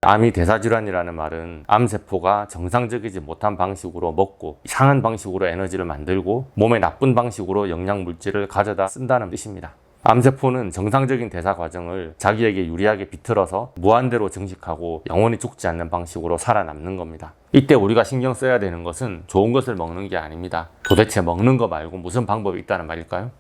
암이 대사질환이라는 말은 암세포가 정상적이지 못한 방식으로 먹고 이상한 방식으로 에너지를 만들고 몸에 나쁜 방식으로 영양물질을 가져다 쓴다는 뜻입니다. 암세포는 정상적인 대사 과정을 자기에게 유리하게 비틀어서 무한대로 증식하고 영원히 죽지 않는 방식으로 살아남는 겁니다. 이때 우리가 신경 써야 되는 것은 좋은 것을 먹는 게 아닙니다. 도대체 먹는 거 말고 무슨 방법이 있다는 말일까요?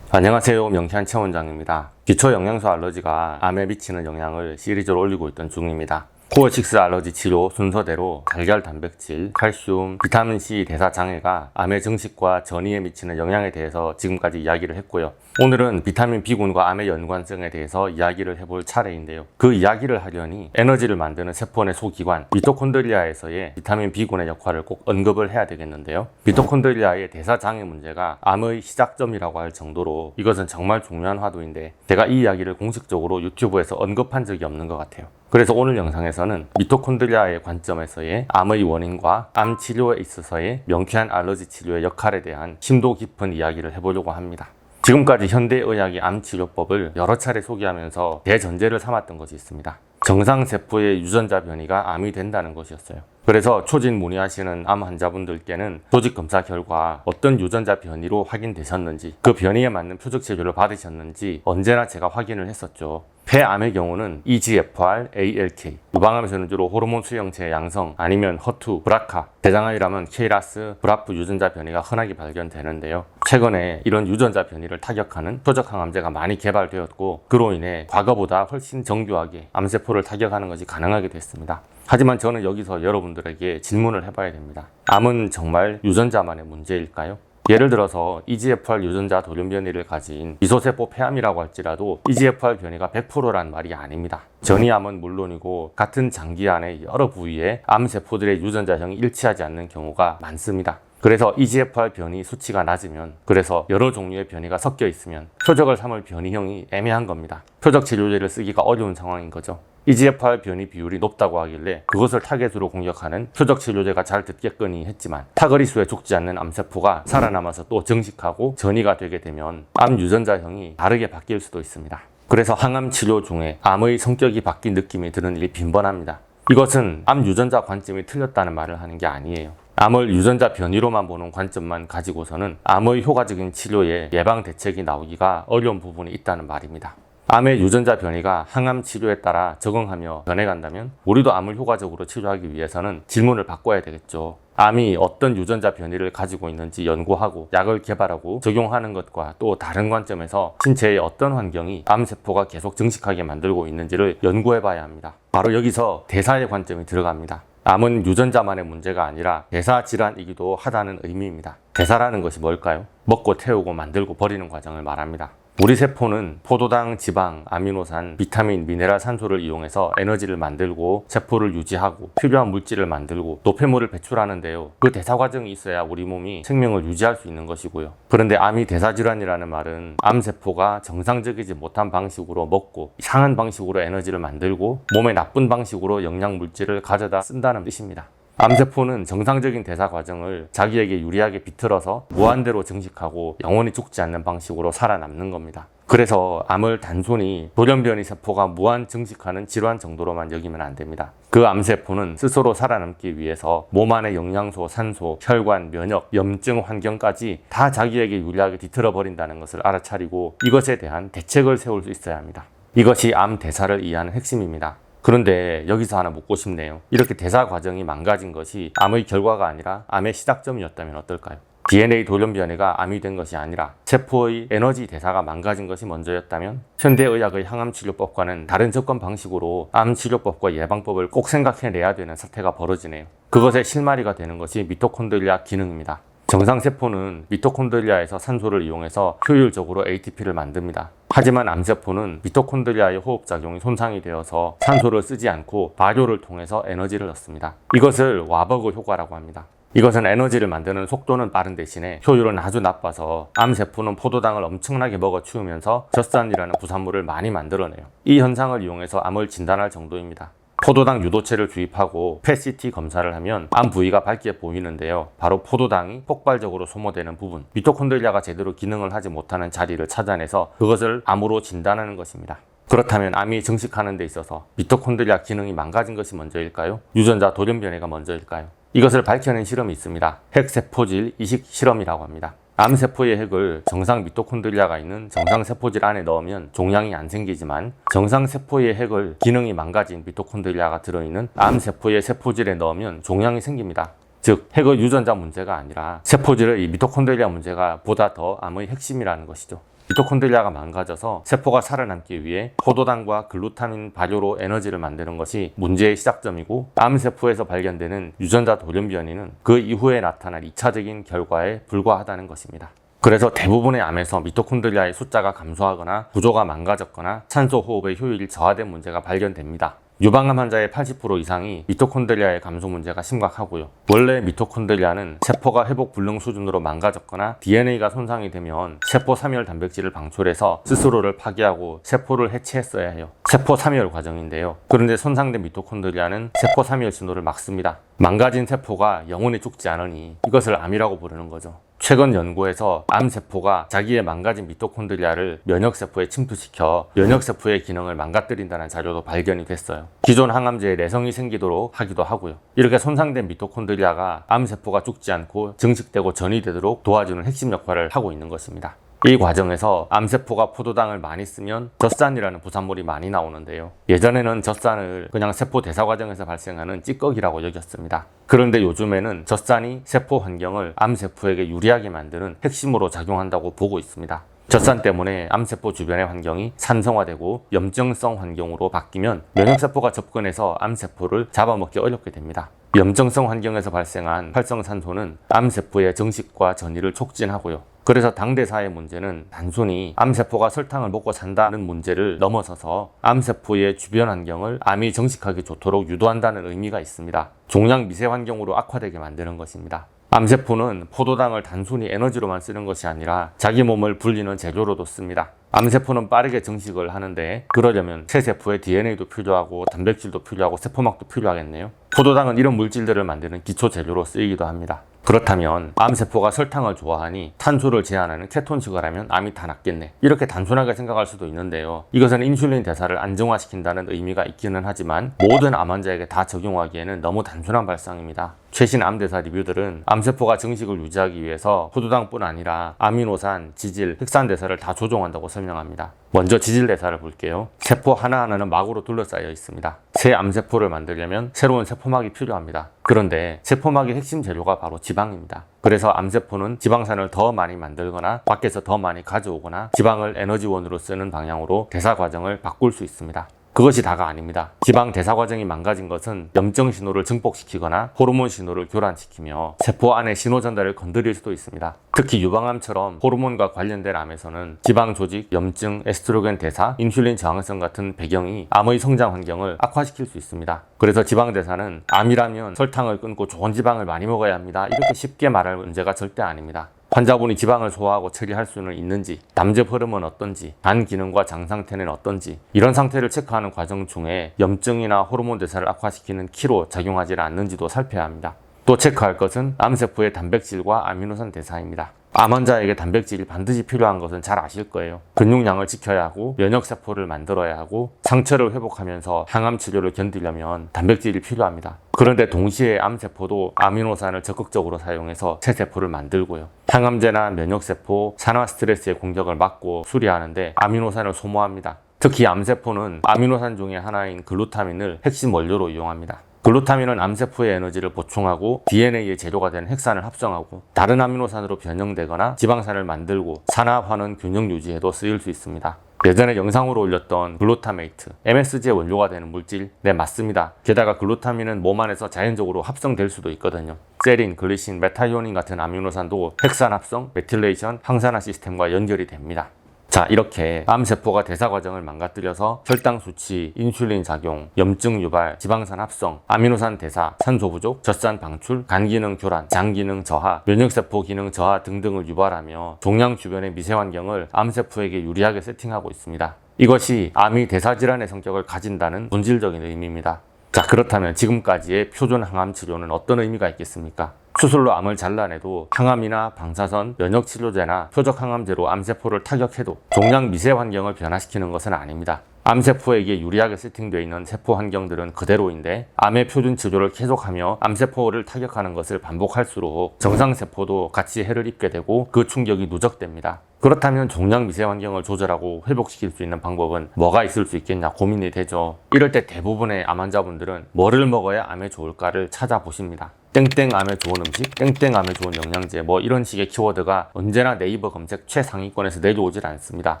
안녕하세요, 명찬 최원장입니다. 기초 영양소 알러지가 암에 미치는 영향을 시리즈로 올리고 있던 중입니다. 코어6 알러지 치료 순서대로 달걀 단백질, 칼슘, 비타민C 대사 장애가 암의 증식과 전이에 미치는 영향에 대해서 지금까지 이야기를 했고요. 오늘은 비타민 B군과 암의 연관성에 대해서 이야기를 해볼 차례인데요. 그 이야기를 하려니 에너지를 만드는 세포 내 소기관 미토콘드리아에서의 비타민 B군의 역할을 꼭 언급을 해야 되겠는데요. 미토콘드리아의 대사 장애 문제가 암의 시작점이라고 할 정도로 이것은 정말 중요한 화두인데 제가 이 이야기를 공식적으로 유튜브에서 언급한 적이 없는 것 같아요. 그래서 오늘 영상에서는 미토콘드리아의 관점에서의 암의 원인과 암 치료에 있어서의 명쾌한 알러지 치료의 역할에 대한 심도 깊은 이야기를 해보려고 합니다. 지금까지 현대의학의 암 치료법을 여러 차례 소개하면서 대전제를 삼았던 것이 있습니다. 정상세포의 유전자 변이가 암이 된다는 것이었어요. 그래서 초진 문의하시는 암 환자분들께는 조직 검사 결과 어떤 유전자 변이로 확인되셨는지, 그 변이에 맞는 표적 치료를 받으셨는지 언제나 제가 확인을 했었죠. 폐암의 경우는 EGFR, ALK, 유방암에서는 주로 호르몬 수용체 양성 아니면 HER2, 브라카, 대장암이라면 KRAS, 브라프 유전자 변이가 흔하게 발견되는데요. 최근에 이런 유전자 변이를 타격하는 표적 항암제가 많이 개발되었고 그로 인해 과거보다 훨씬 정교하게 암세포를 타격하는 것이 가능하게 됐습니다. 하지만 저는 여기서 여러분들에게 질문을 해봐야 됩니다. 암은 정말 유전자만의 문제일까요? 예를 들어서 EGFR 유전자 돌연 변이를 가진 미소세포 폐암이라고 할지라도 EGFR 변이가 100%란 말이 아닙니다. 전이암은 물론이고 같은 장기 안의 여러 부위에 암세포들의 유전자형이 일치하지 않는 경우가 많습니다. 그래서 EGFR 변이 수치가 낮으면, 그래서 여러 종류의 변이가 섞여 있으면 표적을 삼을 변이형이 애매한 겁니다. 표적 치료제를 쓰기가 어려운 상황인 거죠. EGFR 변이 비율이 높다고 하길래 그것을 타겟으로 공격하는 표적 치료제가 잘 듣겠거니 했지만 타거리수에 죽지 않는 암세포가 살아남아서 또 증식하고 전이가 되게 되면 암 유전자형이 다르게 바뀔 수도 있습니다. 그래서 항암 치료 중에 암의 성격이 바뀐 느낌이 드는 일이 빈번합니다. 이것은 암 유전자 관점이 틀렸다는 말을 하는 게 아니에요. 암을 유전자 변이로만 보는 관점만 가지고서는 암의 효과적인 치료에 예방 대책이 나오기가 어려운 부분이 있다는 말입니다. 암의 유전자 변이가 항암 치료에 따라 적응하며 변해간다면 우리도 암을 효과적으로 치료하기 위해서는 질문을 바꿔야 되겠죠. 암이 어떤 유전자 변이를 가지고 있는지 연구하고 약을 개발하고 적용하는 것과 또 다른 관점에서 신체의 어떤 환경이 암세포가 계속 증식하게 만들고 있는지를 연구해 봐야 합니다. 바로 여기서 대사의 관점이 들어갑니다. 암은 유전자만의 문제가 아니라 대사 질환이기도 하다는 의미입니다. 대사라는 것이 뭘까요? 먹고 태우고 만들고 버리는 과정을 말합니다. 우리 세포는 포도당, 지방, 아미노산, 비타민, 미네랄, 산소를 이용해서 에너지를 만들고 세포를 유지하고 필요한 물질을 만들고 노폐물을 배출하는데요. 그 대사 과정이 있어야 우리 몸이 생명을 유지할 수 있는 것이고요. 그런데 암이 대사질환이라는 말은 암세포가 정상적이지 못한 방식으로 먹고 이상한 방식으로 에너지를 만들고 몸에 나쁜 방식으로 영양물질을 가져다 쓴다는 뜻입니다. 암세포는 정상적인 대사 과정을 자기에게 유리하게 비틀어서 무한대로 증식하고 영원히 죽지 않는 방식으로 살아남는 겁니다. 그래서 암을 단순히 돌연변이 세포가 무한 증식하는 질환 정도로만 여기면 안 됩니다. 그 암세포는 스스로 살아남기 위해서 몸 안의 영양소, 산소, 혈관, 면역, 염증 환경까지 다 자기에게 유리하게 뒤틀어 버린다는 것을 알아차리고 이것에 대한 대책을 세울 수 있어야 합니다. 이것이 암 대사를 이해하는 핵심입니다. 그런데 여기서 하나 묻고 싶네요. 이렇게 대사 과정이 망가진 것이 암의 결과가 아니라 암의 시작점이었다면 어떨까요? DNA 돌연 변이가 암이 된 것이 아니라 세포의 에너지 대사가 망가진 것이 먼저였다면 현대의학의 항암치료법과는 다른 접근 방식으로 암치료법과 예방법을 꼭 생각해내야 되는 사태가 벌어지네요. 그것의 실마리가 되는 것이 미토콘드리아 기능입니다. 정상세포는 미토콘드리아에서 산소를 이용해서 효율적으로 ATP를 만듭니다. 하지만 암세포는 미토콘드리아의 호흡작용이 손상이 되어서 산소를 쓰지 않고 발효를 통해서 에너지를 얻습니다. 이것을 와버그 효과라고 합니다. 이것은 에너지를 만드는 속도는 빠른 대신에 효율은 아주 나빠서 암세포는 포도당을 엄청나게 먹어 치우면서 젖산이라는 부산물을 많이 만들어내요. 이 현상을 이용해서 암을 진단할 정도입니다. 포도당 유도체를 주입하고 PET-CT 검사를 하면 암 부위가 밝게 보이는데요. 바로 포도당이 폭발적으로 소모되는 부분, 미토콘드리아가 제대로 기능을 하지 못하는 자리를 찾아내서 그것을 암으로 진단하는 것입니다. 그렇다면 암이 증식하는 데 있어서 미토콘드리아 기능이 망가진 것이 먼저일까요? 유전자 돌연변이가 먼저일까요? 이것을 밝혀낸 실험이 있습니다. 핵세포질 이식 실험이라고 합니다. 암세포의 핵을 정상 미토콘드리아가 있는 정상세포질 안에 넣으면 종양이 안 생기지만 정상세포의 핵을 기능이 망가진 미토콘드리아가 들어있는 암세포의 세포질에 넣으면 종양이 생깁니다. 즉, 핵의 유전자 문제가 아니라 세포질의 미토콘드리아 문제가 보다 더 암의 핵심이라는 것이죠. 미토콘드리아가 망가져서 세포가 살아남기 위해 포도당과 글루타민 발효로 에너지를 만드는 것이 문제의 시작점이고, 암세포에서 발견되는 유전자 돌연변이는 그 이후에 나타날 2차적인 결과에 불과하다는 것입니다. 그래서 대부분의 암에서 미토콘드리아의 숫자가 감소하거나 구조가 망가졌거나 산소 호흡의 효율이 저하된 문제가 발견됩니다. 유방암 환자의 80% 이상이 미토콘드리아의 감소 문제가 심각하고요. 원래 미토콘드리아는 세포가 회복 불능 수준으로 망가졌거나 DNA가 손상이 되면 세포 사멸 단백질을 방출해서 스스로를 파괴하고 세포를 해체했어야 해요. 세포 사멸 과정인데요. 그런데 손상된 미토콘드리아는 세포 사멸 신호를 막습니다. 망가진 세포가 영원히 죽지 않으니 이것을 암이라고 부르는 거죠. 최근 연구에서 암세포가 자기의 망가진 미토콘드리아를 면역세포에 침투시켜 면역세포의 기능을 망가뜨린다는 자료도 발견이 됐어요. 기존 항암제에 내성이 생기도록 하기도 하고요. 이렇게 손상된 미토콘드리아가 암세포가 죽지 않고 증식되고 전이되도록 도와주는 핵심 역할을 하고 있는 것입니다. 이 과정에서 암세포가 포도당을 많이 쓰면 젖산이라는 부산물이 많이 나오는데요. 예전에는 젖산을 그냥 세포 대사 과정에서 발생하는 찌꺼기라고 여겼습니다. 그런데 요즘에는 젖산이 세포 환경을 암세포에게 유리하게 만드는 핵심으로 작용한다고 보고 있습니다. 젖산 때문에 암세포 주변의 환경이 산성화되고 염증성 환경으로 바뀌면 면역세포가 접근해서 암세포를 잡아먹기 어렵게 됩니다. 염증성 환경에서 발생한 활성산소는 암세포의 증식과 전이를 촉진하고요. 그래서 당대사의 문제는 단순히 암세포가 설탕을 먹고 산다는 문제를 넘어서서 암세포의 주변 환경을 암이 증식하기 좋도록 유도한다는 의미가 있습니다. 종양 미세 환경으로 악화되게 만드는 것입니다. 암세포는 포도당을 단순히 에너지로만 쓰는 것이 아니라 자기 몸을 불리는 재료로도 씁니다. 암세포는 빠르게 증식을 하는데 그러려면 새 세포의 DNA도 필요하고 단백질도 필요하고 세포막도 필요하겠네요. 포도당은 이런 물질들을 만드는 기초 재료로 쓰이기도 합니다. 그렇다면 암세포가 설탕을 좋아하니 탄수를 제한하는 케톤식을 하면 암이 다 낫겠네, 이렇게 단순하게 생각할 수도 있는데요. 이것은 인슐린 대사를 안정화시킨다는 의미가 있기는 하지만 모든 암 환자에게 다 적용하기에는 너무 단순한 발상입니다. 최신 암대사 리뷰들은 암세포가 증식을 유지하기 위해서 포도당뿐 아니라 아미노산, 지질, 흑산대사를 다 조종한다고 설명합니다. 먼저 지질대사를 볼게요. 세포 하나하나는 막으로 둘러싸여 있습니다. 새 암세포를 만들려면 새로운 세포막이 필요합니다. 그런데 세포막의 핵심 재료가 바로 지방입니다. 그래서 암세포는 지방산을 더 많이 만들거나 밖에서 더 많이 가져오거나 지방을 에너지원으로 쓰는 방향으로 대사 과정을 바꿀 수 있습니다. 그것이 다가 아닙니다. 지방 대사 과정이 망가진 것은 염증 신호를 증폭시키거나 호르몬 신호를 교란시키며 세포 안의 신호 전달을 건드릴 수도 있습니다. 특히 유방암처럼 호르몬과 관련된 암에서는 지방 조직, 염증, 에스트로겐 대사, 인슐린 저항성 같은 배경이 암의 성장 환경을 악화시킬 수 있습니다. 그래서 지방 대사는 암이라면 설탕을 끊고 좋은 지방을 많이 먹어야 합니다, 이렇게 쉽게 말할 문제가 절대 아닙니다. 환자분이 지방을 소화하고 처리할 수는 있는지, 담즙 흐름은 어떤지, 간 기능과 장 상태는 어떤지, 이런 상태를 체크하는 과정 중에 염증이나 호르몬 대사를 악화시키는 키로 작용하지 않는지도 살펴야 합니다. 또 체크할 것은 암세포의 단백질과 아미노산 대사입니다. 암 환자에게 단백질이 반드시 필요한 것은 잘 아실 거예요. 근육량을 지켜야 하고 면역세포를 만들어야 하고 상처를 회복하면서 항암 치료를 견디려면 단백질이 필요합니다. 그런데 동시에 암세포도 아미노산을 적극적으로 사용해서 새 세포를 만들고요. 항암제나 면역세포, 산화 스트레스의 공격을 막고 수리하는데 아미노산을 소모합니다. 특히 암세포는 아미노산 중에 하나인 글루타민을 핵심 원료로 이용합니다. 글루타민은 암세포의 에너지를 보충하고 DNA의 재료가 되는 핵산을 합성하고 다른 아미노산으로 변형되거나 지방산을 만들고 산화환원 균형 유지에도 쓰일 수 있습니다. 예전에 영상으로 올렸던 글루타메이트, MSG의 원료가 되는 물질, 네, 맞습니다. 게다가 글루타민은 몸 안에서 자연적으로 합성될 수도 있거든요. 세린, 글리신, 메타이오닌 같은 아미노산도 핵산 합성, 메틸레이션, 항산화 시스템과 연결이 됩니다. 자, 이렇게 암세포가 대사 과정을 망가뜨려서 혈당 수치, 인슐린 작용, 염증 유발, 지방산 합성, 아미노산 대사, 산소 부족, 젖산 방출, 간 기능 교란, 장 기능 저하, 면역세포 기능 저하 등등을 유발하며 종양 주변의 미세 환경을 암세포에게 유리하게 세팅하고 있습니다. 이것이 암이 대사질환의 성격을 가진다는 본질적인 의미입니다. 자, 그렇다면 지금까지의 표준 항암 치료는 어떤 의미가 있겠습니까? 수술로 암을 잘라내도 항암이나 방사선, 면역치료제나 표적 항암제로 암세포를 타격해도 종양 미세 환경을 변화시키는 것은 아닙니다. 암세포에게 유리하게 세팅되어 있는 세포 환경들은 그대로인데 암의 표준 치료를 계속하며 암세포를 타격하는 것을 반복할수록 정상세포도 같이 해를 입게 되고 그 충격이 누적됩니다. 그렇다면 종양 미세 환경을 조절하고 회복시킬 수 있는 방법은 뭐가 있을 수 있겠냐 고민이 되죠. 이럴 때 대부분의 암 환자분들은 뭐를 먹어야 암에 좋을까를 찾아보십니다. 땡땡 암에 좋은 음식, 땡땡 암에 좋은 영양제 뭐 이런 식의 키워드가 언제나 네이버 검색 최상위권에서 내려오질 않습니다.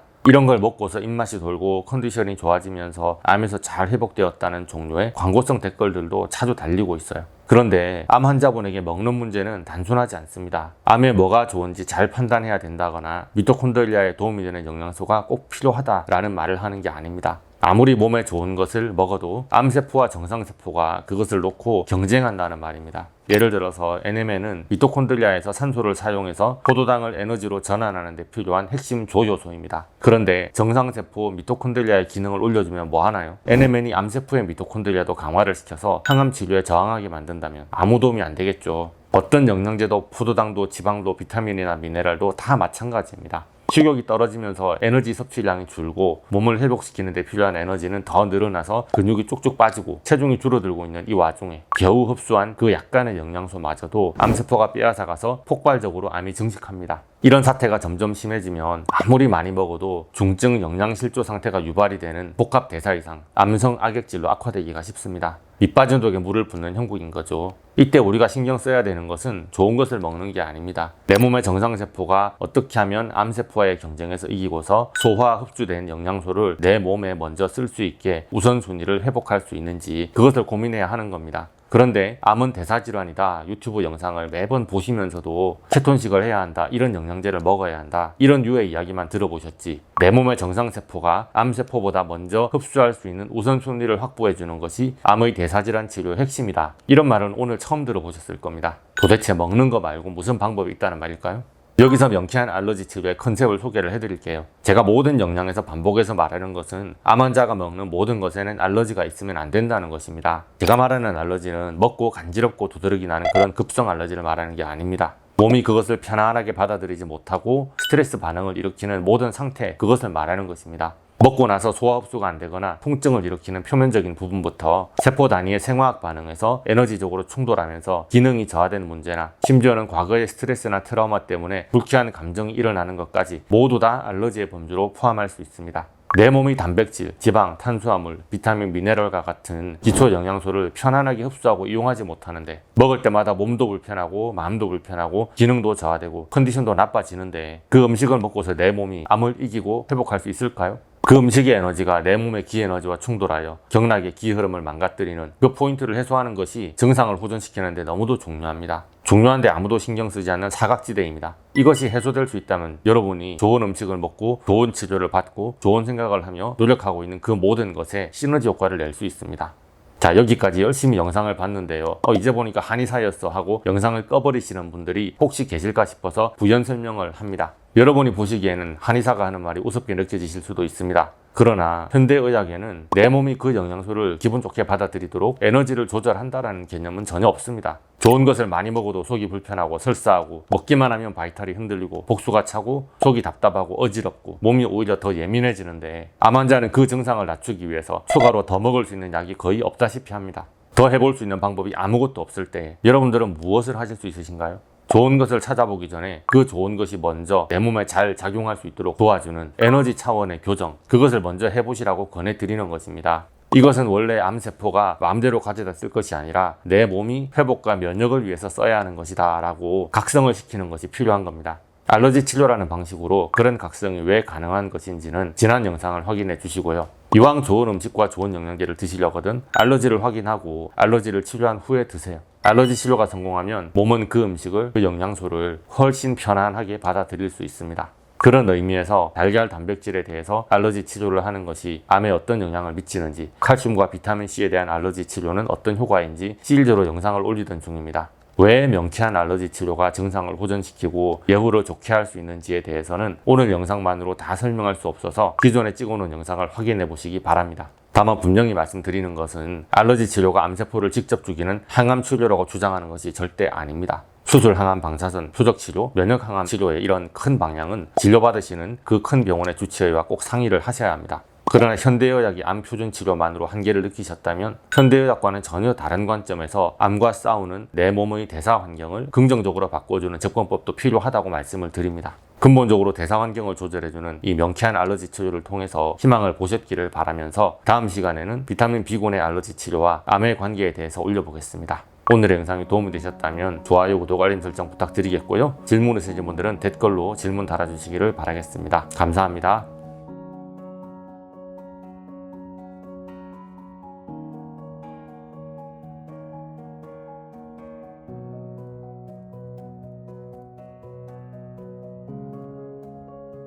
이런 걸 먹고서 입맛이 돌고 컨디션이 좋아지면서 암에서 잘 회복되었다는 종류의 광고성 댓글들도 자주 달리고 있어요. 그런데 암 환자분에게 먹는 문제는 단순하지 않습니다. 암에 뭐가 좋은지 잘 판단해야 된다거나 미토콘드리아에 도움이 되는 영양소가 꼭 필요하다라는 말을 하는 게 아닙니다. 아무리 몸에 좋은 것을 먹어도 암세포와 정상세포가 그것을 놓고 경쟁한다는 말입니다. 예를 들어서 NMN은 미토콘드리아에서 산소를 사용해서 포도당을 에너지로 전환하는 데 필요한 핵심 조효소입니다. 그런데 정상세포 미토콘드리아의 기능을 올려주면 뭐 하나요? NMN이 암세포의 미토콘드리아도 강화를 시켜서 항암 치료에 저항하게 만든다면 아무 도움이 안 되겠죠. 어떤 영양제도 포도당도 지방도 비타민이나 미네랄도 다 마찬가지입니다. 식욕이 떨어지면서 에너지 섭취량이 줄고 몸을 회복시키는 데 필요한 에너지는 더 늘어나서 근육이 쭉쭉 빠지고 체중이 줄어들고 있는 이 와중에 겨우 흡수한 그 약간의 영양소마저도 암세포가 빼앗아가서 폭발적으로 암이 증식합니다. 이런 사태가 점점 심해지면 아무리 많이 먹어도 중증 영양실조 상태가 유발이 되는 복합 대사 이상 암성 악액질로 악화되기가 쉽습니다. 밑 빠진 독에 물을 붓는 형국인 거죠. 이때 우리가 신경 써야 되는 것은 좋은 것을 먹는 게 아닙니다. 내 몸의 정상세포가 어떻게 하면 암세포와의 경쟁에서 이기고서 소화 흡수된 영양소를 내 몸에 먼저 쓸 수 있게 우선순위를 회복할 수 있는지 그것을 고민해야 하는 겁니다. 그런데 암은 대사질환이다 유튜브 영상을 매번 보시면서도 케톤식을 해야 한다 이런 영양제를 먹어야 한다 이런 류의 이야기만 들어보셨지 내 몸의 정상세포가 암세포보다 먼저 흡수할 수 있는 우선순위를 확보해 주는 것이 암의 대사질환 치료의 핵심이다 이런 말은 오늘 처음 들어보셨을 겁니다. 도대체 먹는 거 말고 무슨 방법이 있다는 말일까요? 여기서 명쾌한 알러지 치료의 컨셉을 소개를 해드릴게요. 제가 모든 영양에서 반복해서 말하는 것은 암 환자가 먹는 모든 것에는 알러지가 있으면 안 된다는 것입니다. 제가 말하는 알러지는 먹고 간지럽고 두드러기 나는 그런 급성 알러지를 말하는 게 아닙니다. 몸이 그것을 편안하게 받아들이지 못하고 스트레스 반응을 일으키는 모든 상태, 그것을 말하는 것입니다. 먹고 나서 소화 흡수가 안 되거나 통증을 일으키는 표면적인 부분부터 세포 단위의 생화학 반응에서 에너지적으로 충돌하면서 기능이 저하되는 문제나 심지어는 과거의 스트레스나 트라우마 때문에 불쾌한 감정이 일어나는 것까지 모두 다 알러지의 범주로 포함할 수 있습니다. 내 몸이 단백질, 지방, 탄수화물, 비타민, 미네랄과 같은 기초 영양소를 편안하게 흡수하고 이용하지 못하는데 먹을 때마다 몸도 불편하고 마음도 불편하고 기능도 저하되고 컨디션도 나빠지는데 그 음식을 먹고서 내 몸이 암을 이기고 회복할 수 있을까요? 그 음식의 에너지가 내 몸의 기 에너지와 충돌하여 경락의 기 흐름을 망가뜨리는 그 포인트를 해소하는 것이 증상을 호전시키는 데 너무도 중요합니다. 중요한데 아무도 신경 쓰지 않는 사각지대입니다. 이것이 해소될 수 있다면 여러분이 좋은 음식을 먹고 좋은 치료를 받고 좋은 생각을 하며 노력하고 있는 그 모든 것에 시너지 효과를 낼 수 있습니다. 자, 여기까지 열심히 영상을 봤는데요. 이제 보니까 한의사였어 하고 영상을 꺼버리시는 분들이 혹시 계실까 싶어서 부연 설명을 합니다. 여러분이 보시기에는 한의사가 하는 말이 우습게 느껴지실 수도 있습니다. 그러나 현대의학에는 내 몸이 그 영양소를 기분 좋게 받아들이도록 에너지를 조절한다는 개념은 전혀 없습니다. 좋은 것을 많이 먹어도 속이 불편하고 설사하고 먹기만 하면 바이탈이 흔들리고 복수가 차고 속이 답답하고 어지럽고 몸이 오히려 더 예민해지는데 암 환자는 그 증상을 낮추기 위해서 추가로 더 먹을 수 있는 약이 거의 없다시피 합니다. 더 해볼 수 있는 방법이 아무것도 없을 때 여러분들은 무엇을 하실 수 있으신가요? 좋은 것을 찾아보기 전에 그 좋은 것이 먼저 내 몸에 잘 작용할 수 있도록 도와주는 에너지 차원의 교정, 그것을 먼저 해보시라고 권해드리는 것입니다. 이것은 원래 암세포가 마음대로 가져다 쓸 것이 아니라 내 몸이 회복과 면역을 위해서 써야 하는 것이다 라고 각성을 시키는 것이 필요한 겁니다. 알러지 치료라는 방식으로 그런 각성이 왜 가능한 것인지는 지난 영상을 확인해 주시고요. 이왕 좋은 음식과 좋은 영양제를 드시려거든 알러지를 확인하고 알러지를 치료한 후에 드세요. 알러지 치료가 성공하면 몸은 그 음식을, 그 영양소를 훨씬 편안하게 받아들일 수 있습니다. 그런 의미에서 달걀 단백질에 대해서 알러지 치료를 하는 것이 암에 어떤 영향을 미치는지, 칼슘과 비타민C에 대한 알러지 치료는 어떤 효과인지 시리즈로 영상을 올리던 중입니다. 왜 명쾌한 알러지 치료가 증상을 호전시키고 예후를 좋게 할 수 있는지에 대해서는 오늘 영상만으로 다 설명할 수 없어서 기존에 찍어놓은 영상을 확인해 보시기 바랍니다. 다만 분명히 말씀드리는 것은 알러지 치료가 암세포를 직접 죽이는 항암 치료라고 주장하는 것이 절대 아닙니다. 수술, 항암, 방사선, 표적 치료, 면역 항암 치료의 이런 큰 방향은 진료받으시는 그 큰 병원의 주치의와 꼭 상의를 하셔야 합니다. 그러나 현대의학이 암 표준 치료만으로 한계를 느끼셨다면 현대의학과는 전혀 다른 관점에서 암과 싸우는 내 몸의 대사 환경을 긍정적으로 바꿔주는 접근법도 필요하다고 말씀을 드립니다. 근본적으로 대사 환경을 조절해주는 이 명쾌한 알러지 치료를 통해서 희망을 보셨기를 바라면서 다음 시간에는 비타민 B군의 알러지 치료와 암의 관계에 대해서 올려보겠습니다. 오늘의 영상이 도움이 되셨다면 좋아요, 구독, 알림 설정 부탁드리겠고요. 질문 있으신 분들은 댓글로 질문 달아주시기를 바라겠습니다. 감사합니다.